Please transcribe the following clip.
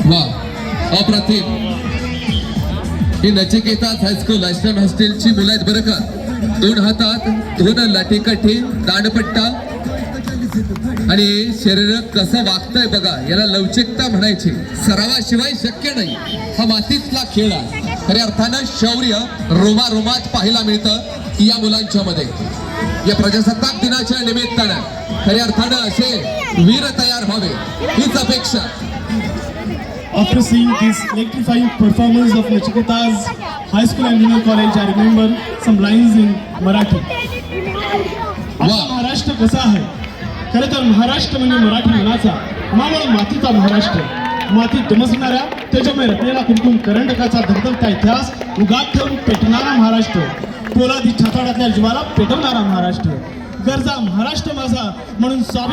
वा अप्रतिम. ही नचिकेताच high school national हॉस्टेलची मुलं आहेत बरं का. 2 हातात 2 लाठीकाठी दांडपट्टा आणि शरीर कसं वागतंय बघा, याला लवचिकता म्हणायची. सरावाशिवाय शक्य नाही. हा मातीतला खेळ आहे. खऱ्या अर्थानं शौर्य रोमारोमात पाहायला मिळतं या मुलांच्या मध्ये. या प्रजासत्ताक दिनाच्या निमित्तानं खऱ्या अर्थानं असे वीर तयार व्हावे हीच अपेक्षा. After seeing this electrifying performance of Nachiketa's High School and Junior College, I remember some lines in Marathi. Maharashtra कसा आहे? खरं तर महाराष्ट्र म्हणजे मराठी मनाचा, मावळ मातीचा महाराष्ट्र. मातीत डमसणाऱ्या त्याच्यामुळे रत्नेला कुंकुम करंडकाचा धगधगता इतिहास उगात ठेवून पेटणारा महाराष्ट्र. पोलादी छाताडातल्या जीवाला पेटवणारा महाराष्ट्र. गरजा महाराष्ट्र माझा म्हणून स्वाभिमान